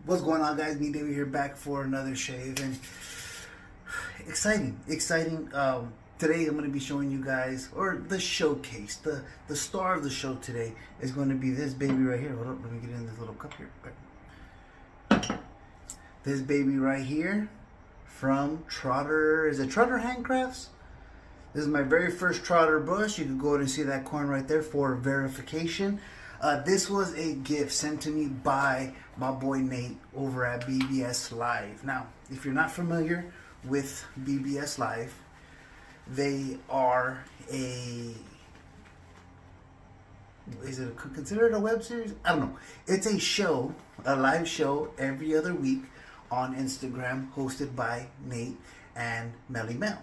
What's going on, guys? Me, David here, back for another shave, and exciting. Today I'm going to be showing you guys, or the showcase, the star of the show today is going to be this baby right here. Hold up, let me get in this little cup here. This baby right here from Trotter. Is it Trotter Handcrafts? This is my very first Trotter brush. You can go ahead and see that coin right there for verification. This was a gift sent to me by my boy Nate over at BBS Live. Now, if you're not familiar with BBS Live, they are is it considered a web series? I don't know. It's a show, a live show every other week on Instagram, hosted by Nate and Melly Mel.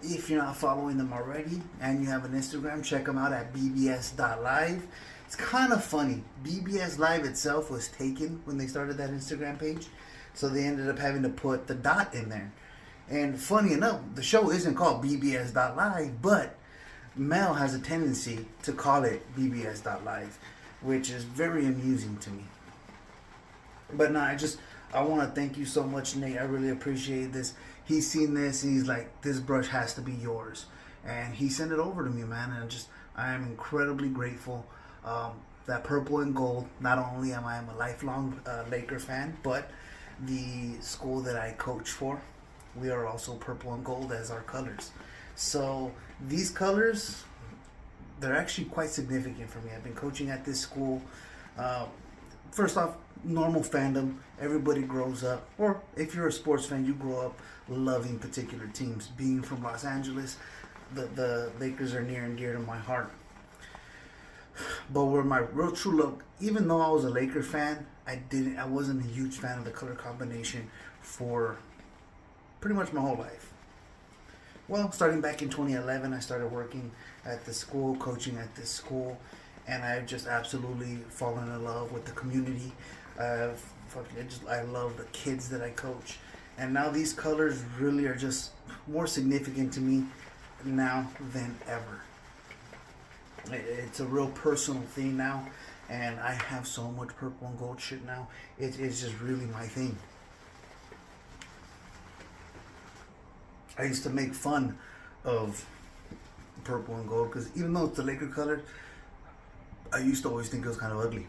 If you're not following them already and you have an Instagram, check them out at bbs.live. It's kind of funny. BBS Live itself was taken when they started that Instagram page, so they ended up having to put the dot in there. And funny enough, the show isn't called bbs.live, but Mel has a tendency to call it bbs.live, which is very amusing to me. But no, I want to thank you so much, Nate. I really appreciate this. He's seen this and he's like, this brush has to be yours. And he sent it over to me, man. And I am incredibly grateful. That purple and gold, not only am I a lifelong Laker fan, but the school that I coach for, we are also purple and gold as our colors. So these colors, they're actually quite significant for me. I've been coaching at this school. First off, normal fandom. Everybody grows up, or if you're a sports fan, you grow up loving particular teams. Being from Los Angeles, the Lakers are near and dear to my heart. But where my real true look, even though I was a Laker fan, I wasn't a huge fan of the color combination for pretty much my whole life. Well, starting back in 2011, I started working at the school, coaching at this school, and I've just absolutely fallen in love with the community. I love the kids that I coach, and now these colors really are just more significant to me now than ever. It's a real personal thing now, and I have so much purple and gold shit now. It's just really my thing. I used to make fun of purple and gold because even though it's the Laker color, I used to always think it was kind of ugly.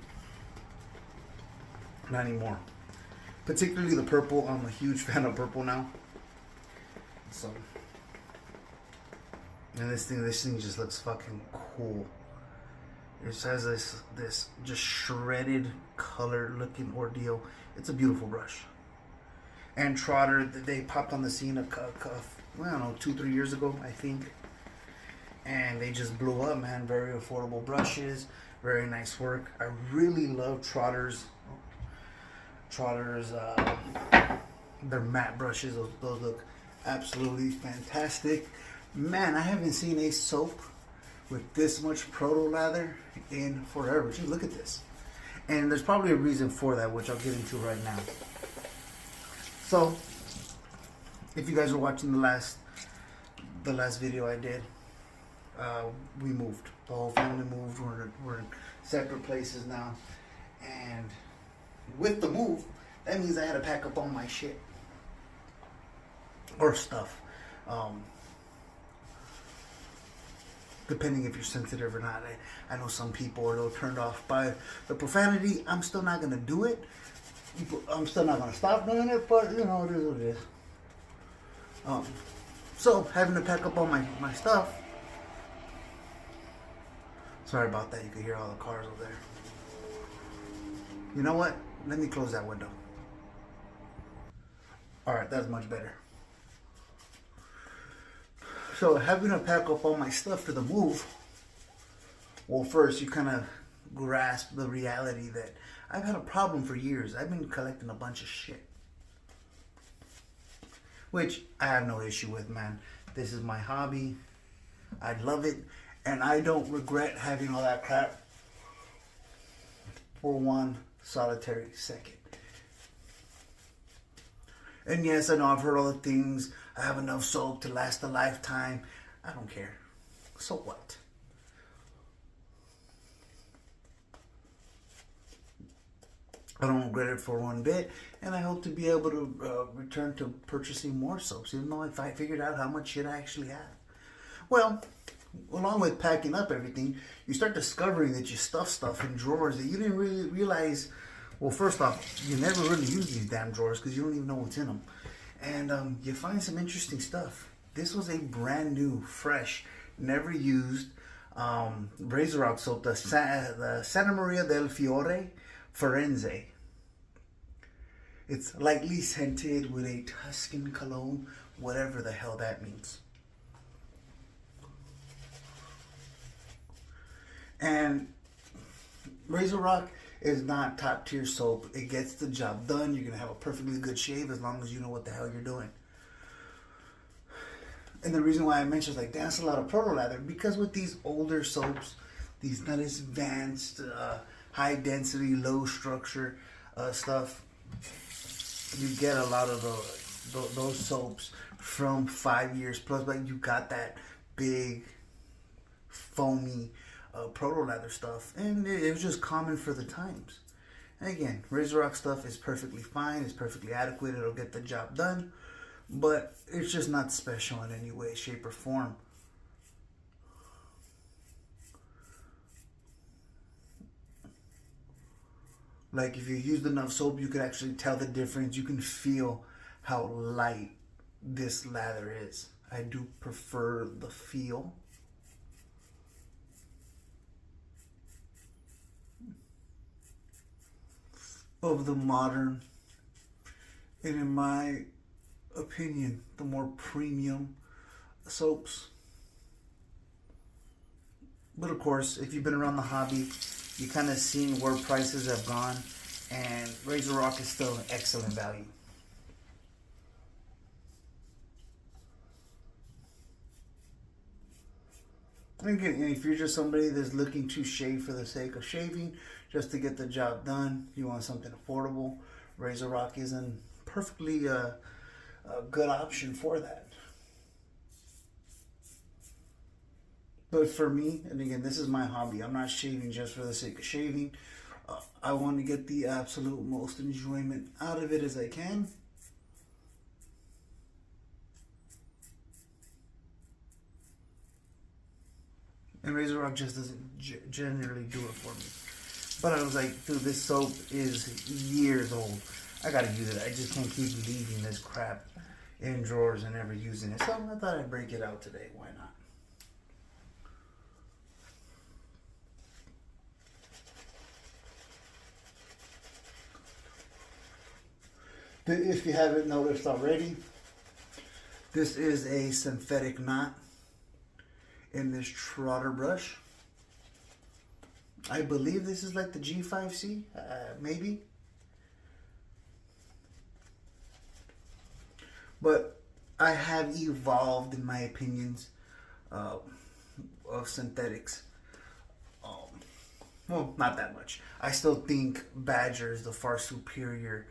Not anymore. Particularly the purple. I'm a huge fan of purple now. So, and this thing just looks fucking cool. It has this just shredded color looking ordeal. It's a beautiful brush. And Trotter, they popped on the scene I don't know, 2-3 years ago, I think. And they just blew up, man. Very affordable brushes, very nice work. I really love Trotter's their matte brushes. Those look absolutely fantastic. Man, I haven't seen a soap with this much proto lather in forever. Just look at this. And there's probably a reason for that, which I'll get into right now. So, if you guys were watching the last video I did, we moved. The whole family moved. We're in separate places now, and with the move, that means I had to pack up all my shit or stuff. Depending if you're sensitive or not. I know some people are a little turned off by the profanity. I'm still not gonna do it. I'm still not gonna stop doing it, but you know, it is what it is. So having to pack up all my stuff. Sorry about that. You could hear all the cars over there. You know what? Let me close that window. Alright, that's much better. So having to pack up all my stuff for the move, well, first you kind of grasp the reality that I've had a problem for years. I've been collecting a bunch of shit, which I have no issue with, man. This is my hobby. I love it, and I don't regret having all that crap for one solitary second. And yes, I know I've heard all the things. I have enough soap to last a lifetime. I don't care. So what? I don't regret it for one bit, and I hope to be able to return to purchasing more soaps, even though I figured out how much shit I actually have. Well, along with packing up everything, you start discovering that you stuff stuff in drawers that you didn't really realize. Well, first off, you never really use these damn drawers because you don't even know what's in them. And you find some interesting stuff. This was a brand new, fresh, never used Razor Rock soap, the Santa Maria del Fiore Firenze. It's lightly scented with a Tuscan cologne, whatever the hell that means. And Razor Rock is not top tier soap. It gets the job done. You're going to have a perfectly good shave as long as you know what the hell you're doing. And the reason why I mentioned like that's a lot of proto lather, because with these older soaps, these not as advanced, high density, low structure stuff, you get a lot of those soaps from 5 years plus, but you got that big foamy proto lather stuff, and it was just common for the times. And again, Razor Rock stuff is perfectly fine, it's perfectly adequate, it'll get the job done, but it's just not special in any way, shape, or form. Like if you used enough soap, you could actually tell the difference. You can feel how light this lather is. I do prefer the feel. Of the modern, and in my opinion, the more premium soaps. But of course, if you've been around the hobby, you kind of seen where prices have gone, and Razor Rock is still an excellent value. And again, if you're just somebody that's looking to shave for the sake of shaving, just to get the job done, you want something affordable, Razor Rock is a perfectly a good option for that. But for me, and again, this is my hobby. I'm not shaving just for the sake of shaving. I want to get the absolute most enjoyment out of it as I can. And Razor Rock just doesn't generally do it for me. But I was like, dude, this soap is years old. I gotta use it. I just can't keep leaving this crap in drawers and never using it. So I thought I'd break it out today. Why not? If you haven't noticed already, this is a synthetic knot in this Trotter brush. I believe this is like the G5C, maybe. But I have evolved in my opinions of synthetics. Well, not that much. I still think Badger is the far superior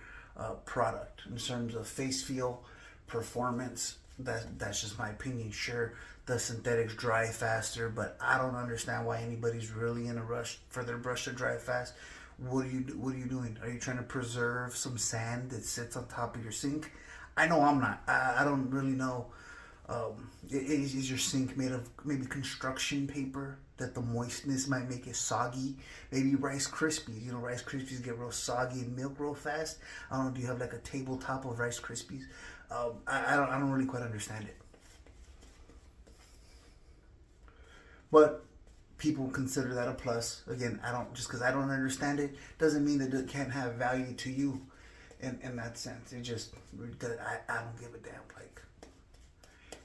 product in terms of face feel, performance. That's just my opinion. Sure, the synthetics dry faster, but I don't understand why anybody's really in a rush for their brush to dry fast. What are you doing? Are you trying to preserve some sand that sits on top of your sink? I know I'm not. I don't really know. Is your sink made of maybe construction paper that the moistness might make it soggy? Maybe Rice Krispies. You know, Rice Krispies get real soggy in milk real fast. I don't know. Do you have like a tabletop of Rice Krispies? I don't really quite understand it. But people consider that a plus. Again, I don't, just because I don't understand it doesn't mean that it can't have value to you in that sense. It just, I don't give a damn. Like,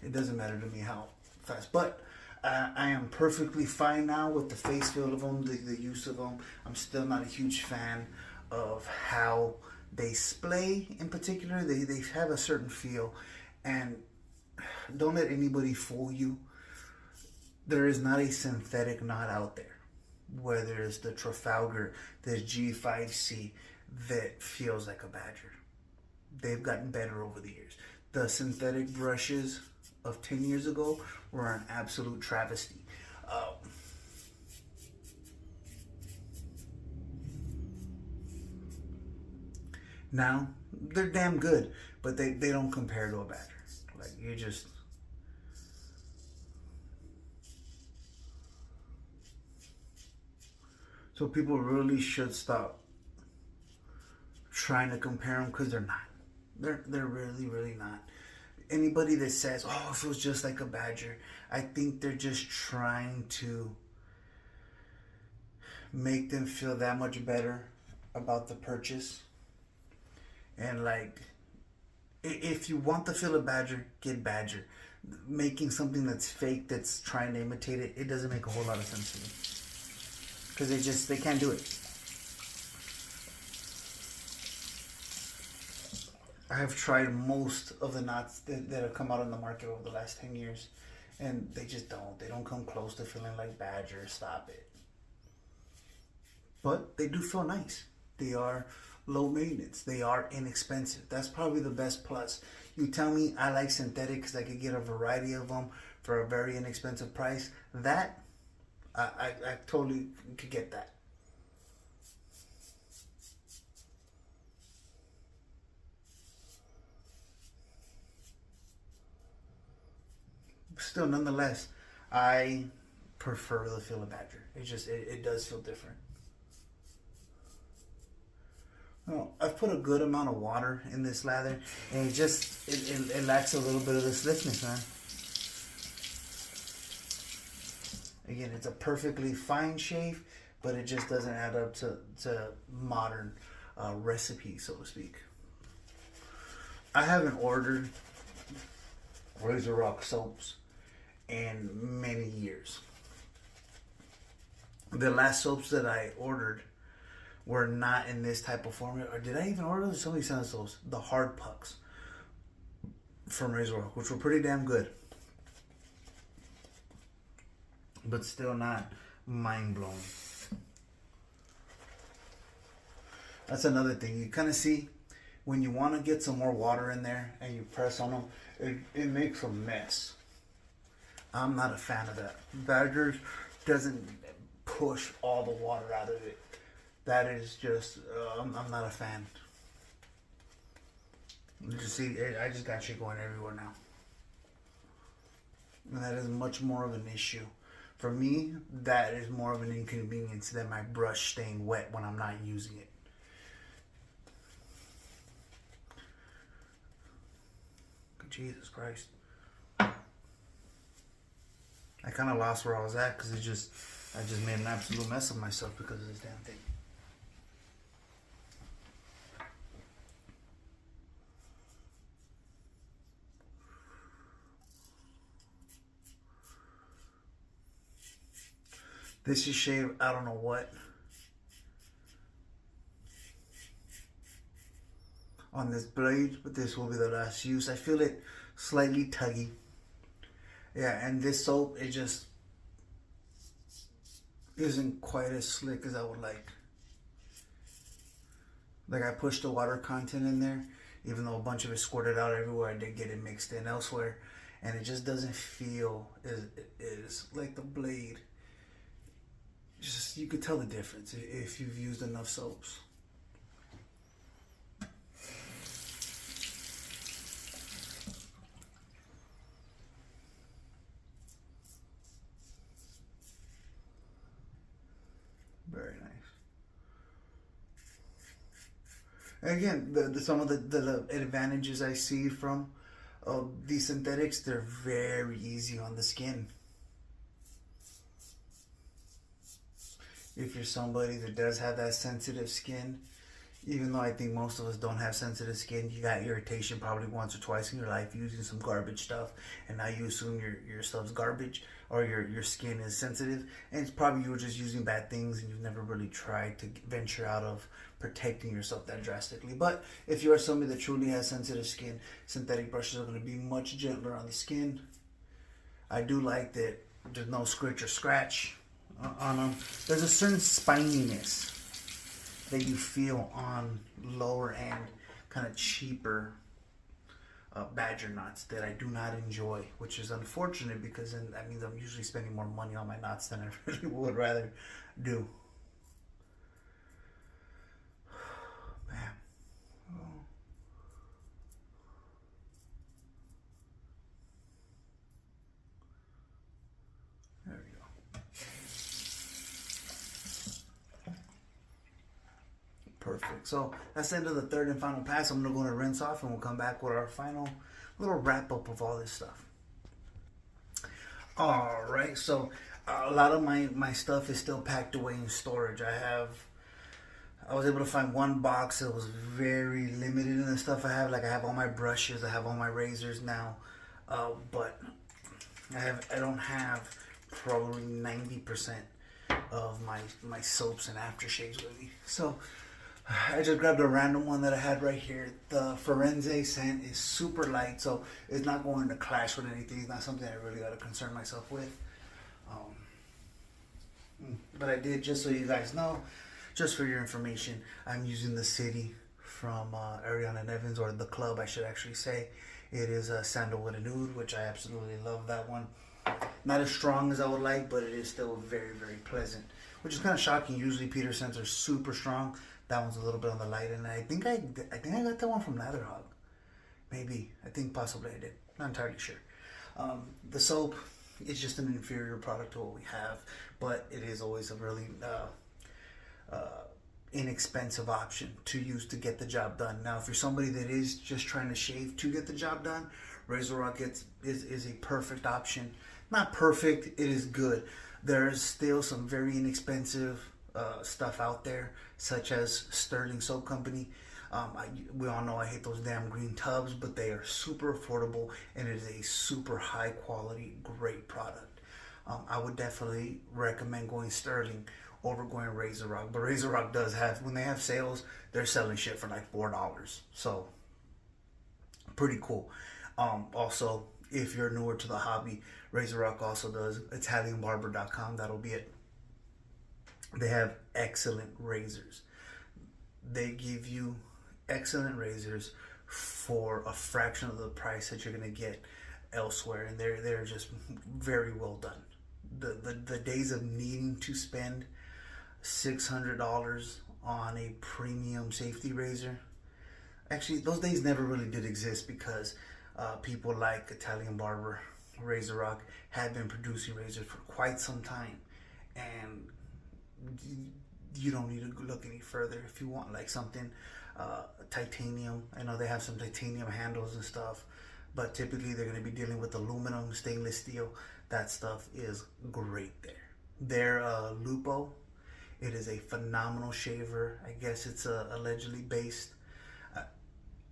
it doesn't matter to me how fast. But I am perfectly fine now with the face feel of them, the use of them. I'm still not a huge fan of how they splay in particular. They have a certain feel, and don't let anybody fool you. There is not a synthetic knot out there, whether it's the Trafalgar, the G5C, that feels like a Badger. They've gotten better over the years. The synthetic brushes of 10 years ago were an absolute travesty. Now, they're damn good, but they don't compare to a badger. Like, you just... So people really should stop trying to compare them, because they're not. They're really, really not. Anybody that says, oh, it feels just like a badger, I think they're just trying to make them feel that much better about the purchase. And like, if you want to feel a badger, get badger. Making something that's fake, that's trying to imitate it, it doesn't make a whole lot of sense to me, because they can't do it. I have tried most of the knots that have come out on the market over the last 10 years, and they just don't. They don't come close to feeling like badger. Stop it. But they do feel nice. They are low maintenance. They are inexpensive. That's probably the best plus. You tell me I like synthetic because I could get a variety of them for a very inexpensive price. That, I totally could get that. Still, nonetheless, I prefer the feel of badger. It does feel different. Well, I've put a good amount of water in this lather, and it lacks a little bit of the slickness, man. Again, it's a perfectly fine shave, but it just doesn't add up to modern recipe, so to speak. I haven't ordered Razor Rock soaps in many years. The last soaps that I ordered were not in this type of formula. Or did I even order those? Somebody sent us those. The hard pucks from Razor Rock, which were pretty damn good. But still not mind-blowing. That's another thing. You kind of see when you want to get some more water in there and you press on them, it makes a mess. I'm not a fan of that. Badgers doesn't push all the water out of it. That is just, I'm not a fan. You see, I just got shit going everywhere now. And that is much more of an issue. For me, that is more of an inconvenience than my brush staying wet when I'm not using it. Jesus Christ. I kind of lost where I was at because I just made an absolute mess of myself because of this damn thing. This is shaved, I don't know what, on this blade, but this will be the last use. I feel it slightly tuggy. Yeah, and this soap, it just isn't quite as slick as I would like. Like, I pushed the water content in there, even though a bunch of it squirted out everywhere. I did get it mixed in elsewhere, and it just doesn't feel as like the blade. Just, you could tell the difference if you've used enough soaps. Very nice. And again, some of the advantages I see from these synthetics, they're very easy on the skin. If you're somebody that does have that sensitive skin, even though I think most of us don't have sensitive skin, you got irritation probably once or twice in your life using some garbage stuff, and now you assume your stuff's garbage or your skin is sensitive, and it's probably you were just using bad things and you've never really tried to venture out of protecting yourself that drastically. But if you are somebody that truly has sensitive skin, synthetic brushes are going to be much gentler on the skin. I do like that there's no scratch or scratch on them. There's a certain spininess that you feel on lower end, kind of cheaper badger knots that I do not enjoy, which is unfortunate because then that means I'm usually spending more money on my knots than I really would rather do. Man, perfect. So that's the end of the third and final pass. I'm going to go to rinse off and we'll come back with our final little wrap up of all this stuff. All right, so a lot of my stuff is still packed away in storage. I was able to find one box that was very limited in the stuff I have. Like I have all my brushes, I have all my razors now, but I don't have probably 90% of my soaps and aftershaves with me. So I just grabbed a random one that I had right here. The Forense scent is super light, so it's not going to clash with anything. It's not something I really got to concern myself with. But I did, just so you guys know, just for your information, I'm using the City from Ariana Nevins, or the Club, I should actually say. It is a Sandalwood and Oud, which I absolutely love that one. Not as strong as I would like, but it is still very, very pleasant, which is kind of shocking. Usually Peter scents are super strong. That one's a little bit on the light, and I think I got that one from Latherhog. Maybe. I think possibly I did. Not entirely sure. The soap is just an inferior product to what we have, but it is always a really inexpensive option to use to get the job done. Now, if you're somebody that is just trying to shave to get the job done, Razor Rock is a perfect option. Not perfect, it is good. There's still some very inexpensive stuff out there, such as Sterling Soap Company. We all know I hate those damn green tubs, but they are super affordable, and it is a super high quality, great product. I would definitely recommend going Sterling over going Razor Rock. But Razor Rock does have, when they have sales, they're selling shit for like $4. So pretty cool. Also, if you're newer to the hobby, Razor Rock also does ItalianBarber.com. That'll be it. They have excellent razors. They give you excellent razors for a fraction of the price that you're gonna get elsewhere, and they're just very well done. The days of needing to spend $600 on a premium safety razor, actually those days never really did exist, because people like Italian Barber, Razor Rock have been producing razors for quite some time, and you don't need to look any further. If you want like something titanium, I know they have some titanium handles and stuff, but typically they're going to be dealing with aluminum, stainless steel. That stuff is great there. Their Lupo, it is a phenomenal shaver. I guess it's allegedly based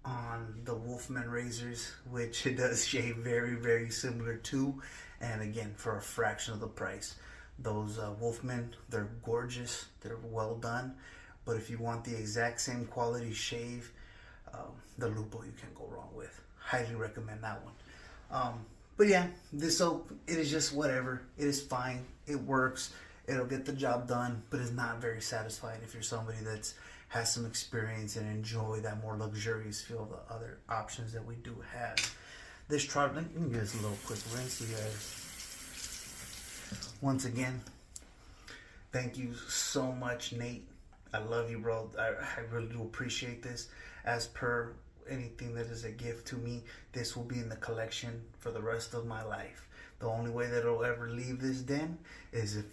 on the Wolfman razors, which it does shave very, very similar to, and again, for a fraction of the price. Those Wolfmen, they're gorgeous, they're well done, but if you want the exact same quality shave, the Lupo you can't go wrong with. Highly recommend that one. But yeah, this soap, it is just whatever. It is fine, it works, it'll get the job done, but it's not very satisfying if you're somebody that's has some experience and enjoy that more luxurious feel of the other options that we do have. This Trotter, let me give this a little quick rinse, you guys. Once again, thank you so much, Nate. I love you, bro. I really do appreciate this. As per anything that is a gift to me, this will be in the collection for the rest of my life. The only way that it'll ever leave this den is if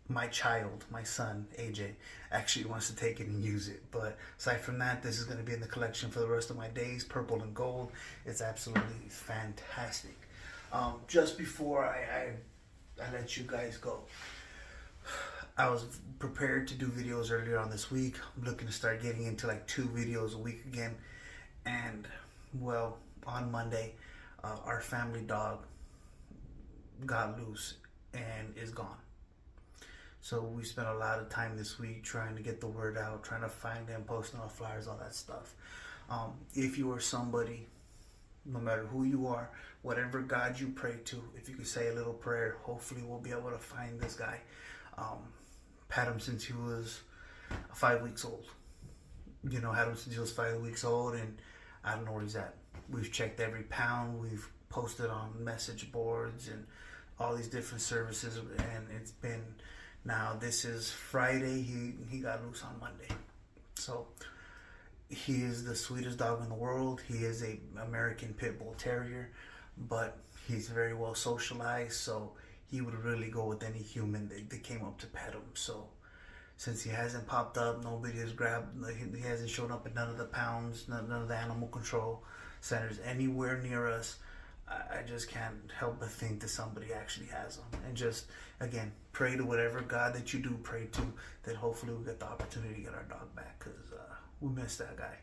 my child, my son, AJ, actually wants to take it and use it. But aside from that, this is going to be in the collection for the rest of my days. Purple and gold. It's absolutely fantastic. Just before I let you guys go, I was prepared to do videos earlier on this week. I'm looking to start getting into like 2 videos a week again. And well, on Monday, our family dog got loose and is gone. So we spent a lot of time this week trying to get the word out, trying to find him, posting on flyers, all that stuff. If you are somebody, no matter who you are, whatever God you pray to, if you could say a little prayer, hopefully we'll be able to find this guy. Had him since he was 5 weeks old. You know, had him since he was 5 weeks old, and I don't know where he's at. We've checked every pound. We've posted on message boards and all these different services, and it's been, now this is Friday. He got loose on Monday. So he is the sweetest dog in the world. He is a American Pit Bull Terrier, but he's very well socialized, so he would really go with any human that came up to pet him. So since he hasn't popped up, nobody has grabbed, he hasn't shown up at none of the pounds, none of the animal control centers anywhere near us. I just can't help but think that somebody actually has him. And just, again, pray to whatever God that you do pray to, that hopefully we get the opportunity to get our dog back, because we miss that guy.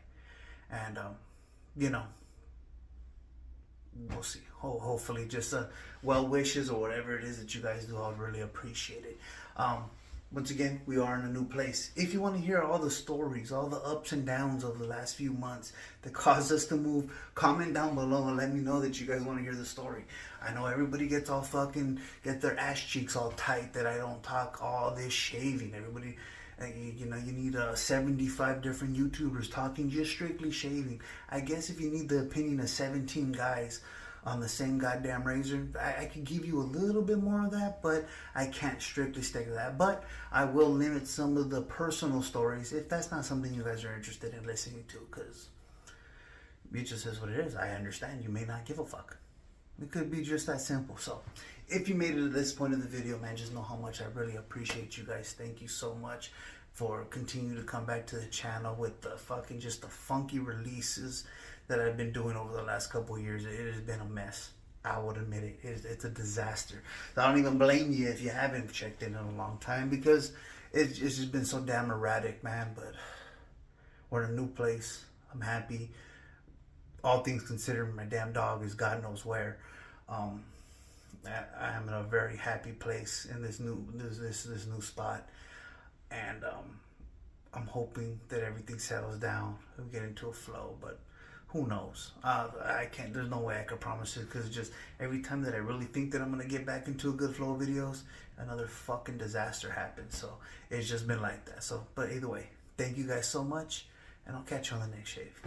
And, you know, we'll see. Hopefully just well wishes or whatever it is that you guys do, I'll really appreciate it. Once again, we are in a new place. If you want to hear all the stories, all the ups and downs of the last few months that caused us to move, comment down below and let me know that you guys want to hear the story. I know everybody gets all fucking, get their ass cheeks all tight that I don't talk all this shaving. Everybody, you know, you need 75 different YouTubers talking just strictly shaving. I guess if you need the opinion of 17 guys on the same goddamn razor, I could give you a little bit more of that, but I can't strictly stick to that. But I will limit some of the personal stories if that's not something you guys are interested in listening to, because it just is what it is. I understand you may not give a fuck. It could be just that simple. So if you made it to this point of the video, man, just know how much I really appreciate you guys. Thank you so much for continuing to come back to the channel with the fucking just the funky releases that I've been doing over the last couple of years. It has been a mess. I would admit it. It's a disaster. So I don't even blame you if you haven't checked in a long time, because it's just been so damn erratic, man. But we're in a new place. I'm happy. All things considered, my damn dog is God knows where. I am in a very happy place in this new spot, and I'm hoping that everything settles down. We'll get into a flow, but who knows? I can't. There's no way I could promise it, because just every time that I really think that I'm gonna get back into a good flow of videos, another fucking disaster happens. So it's just been like that. So, but either way, thank you guys so much, and I'll catch you on the next shave.